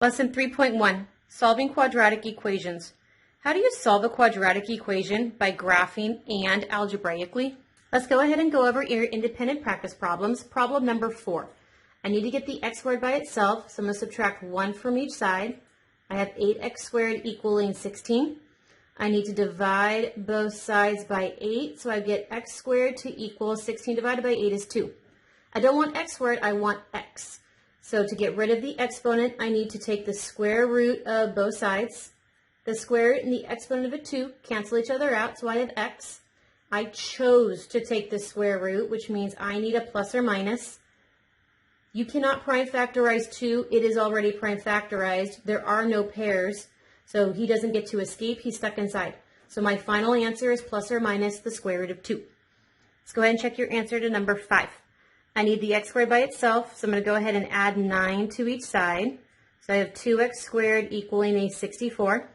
Lesson 3.1, Solving Quadratic Equations. How do you solve a quadratic equation by graphing and algebraically? Let's go ahead and go over your independent practice problems. Problem number 4. I need to get the x squared by itself, so I'm going to subtract 1 from each side. I have 8x squared equaling 16. I need to divide both sides by 8, so I get x squared to equal 16 divided by 8 is 2. I don't want x squared, I want x. So to get rid of the exponent, I need to take the square root of both sides. The square root and the exponent of a 2 cancel each other out, so I have x. I chose to take the square root, which means I need a plus or minus. You cannot prime factorize 2. It is already prime factorized. There are no pairs, so he doesn't get to escape. He's stuck inside. So my final answer is plus or minus the square root of 2. Let's go ahead and check your answer to number 5. I need the x squared by itself, so I'm going to go ahead and add 9 to each side. So I have 2x squared equaling a 64.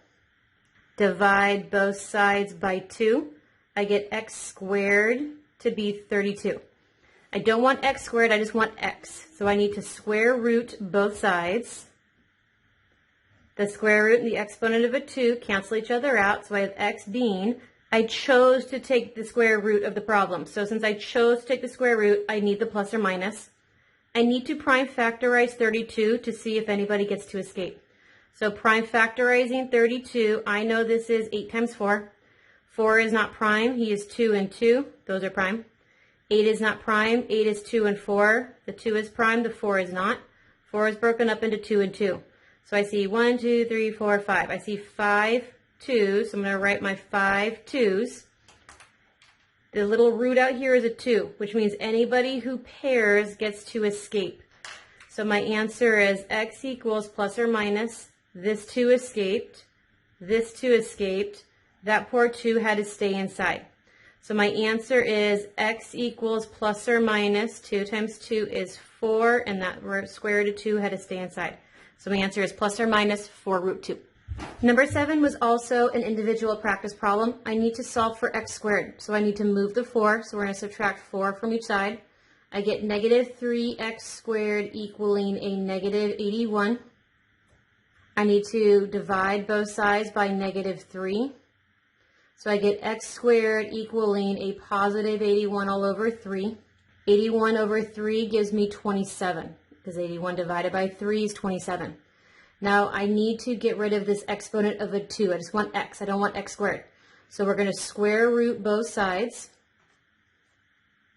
Divide both sides by 2. I get x squared to be 32. I don't want x squared, I just want x. So I need to square root both sides. The square root and the exponent of a 2 cancel each other out, so I have x being, I chose to take the square root of the problem. So since I chose to take the square root, I need the plus or minus. I need to prime factorize 32 to see if anybody gets to escape. So prime factorizing 32, I know this is 8 times 4. 4 is not prime, he is 2 and 2, those are prime. 8 is not prime, 8 is 2 and 4. The 2 is prime, the 4 is not. 4 is broken up into 2 and 2. So I see 1, 2, 3, 4, 5. I see 5 2s, so I'm going to write my 5 2s. The little root out here is a 2, which means anybody who pairs gets to escape. So my answer is x equals plus or minus, this 2 escaped, this 2 escaped, that poor 2 had to stay inside. So my answer is x equals plus or minus 2 times 2 is 4, and that square root of 2 had to stay inside. So my answer is plus or minus 4 root 2. Number 7 was also an individual practice problem. I need to solve for x squared. So I need to move the 4. So we're going to subtract 4 from each side. I get negative 3x squared equaling a negative 81. I need to divide both sides by negative 3. So I get x squared equaling a positive 81 all over 3. 81 over 3 gives me 27, because 81 divided by 3 is 27. Now I need to get rid of this exponent of a 2. I just want x. I don't want x squared. So we're going to square root both sides.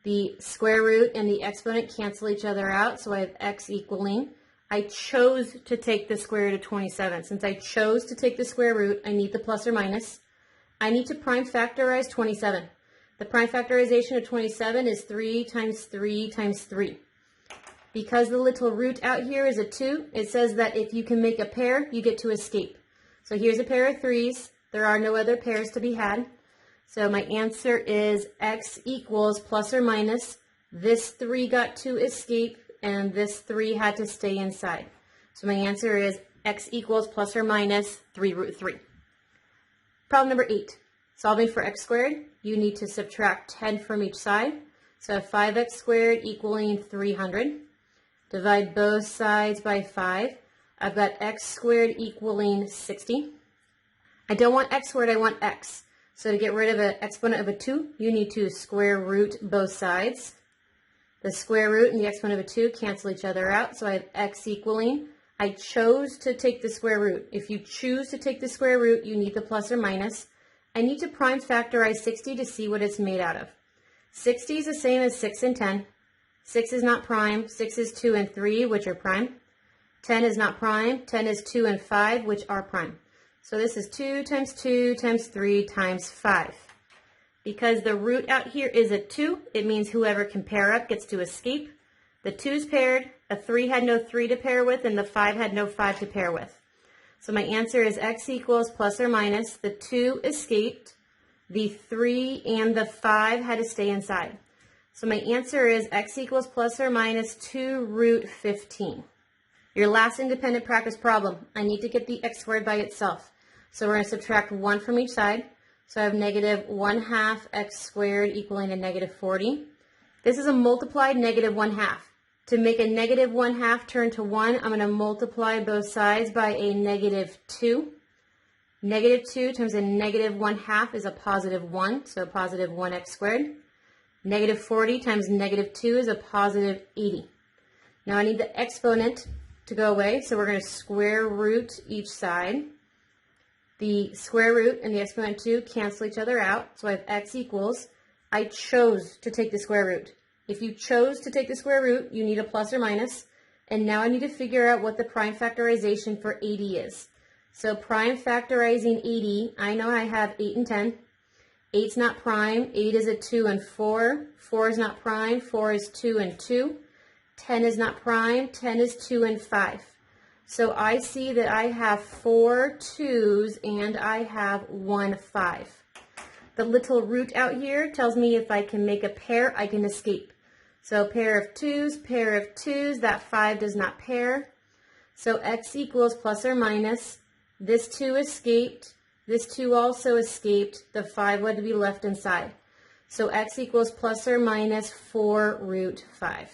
The square root and the exponent cancel each other out, so I have x equaling. I chose to take the square root of 27. Since I chose to take the square root, I need the plus or minus. I need to prime factorize 27. The prime factorization of 27 is 3 times 3 times 3. Because the little root out here is a 2, it says that if you can make a pair, you get to escape. So here's a pair of 3s. There are no other pairs to be had. So my answer is x equals plus or minus. This 3 got to escape, and this 3 had to stay inside. So my answer is x equals plus or minus 3 root 3. Problem number 8. Solving for x squared, you need to subtract 10 from each side. So 5x squared equaling 300. Divide both sides by 5. I've got x squared equaling 60. I don't want x squared, I want x. So to get rid of an exponent of a 2, you need to square root both sides. The square root and the exponent of a 2 cancel each other out, so I have x equaling. I chose to take the square root. If you choose to take the square root, you need the plus or minus. I need to prime factorize 60 to see what it's made out of. 60 is the same as 6 and 10. 6 is not prime, 6 is 2 and 3, which are prime. 10 is not prime, 10 is 2 and 5, which are prime. So this is 2 times 2 times 3 times 5. Because the root out here is a 2, it means whoever can pair up gets to escape. The 2's paired, a 3 had no 3 to pair with, and the 5 had no 5 to pair with. So my answer is x equals plus or minus, the 2 escaped, the 3 and the 5 had to stay inside. So my answer is x equals plus or minus 2 root 15. Your last independent practice problem, I need to get the x squared by itself. So we're going to subtract 1 from each side. So I have negative 1/2 x squared equaling a negative 40. This is a multiplied negative 1/2. To make a negative 1/2 turn to 1, I'm going to multiply both sides by a negative 2. Negative 2 times a negative 1/2 is a positive 1, so positive 1x squared. Negative 40 times negative 2 is a positive 80. Now I need the exponent to go away, so we're going to square root each side. The square root and the exponent 2 cancel each other out, so I have x equals, I chose to take the square root. If you chose to take the square root, you need a plus or minus, and now I need to figure out what the prime factorization for 80 is. So prime factorizing 80, I know I have 8 and 10. 8's not prime, 8 is a 2 and 4. 4 is not prime, 4 is 2 and 2. 10 is not prime, 10 is 2 and 5. So I see that I have 4 2's and I have 1 5. The little root out here tells me if I can make a pair, I can escape. So pair of 2's, that 5 does not pair. So x equals plus or minus, this 2 escaped, this 2 also escaped, the 5 would be left inside. So x equals plus or minus 4 root 5.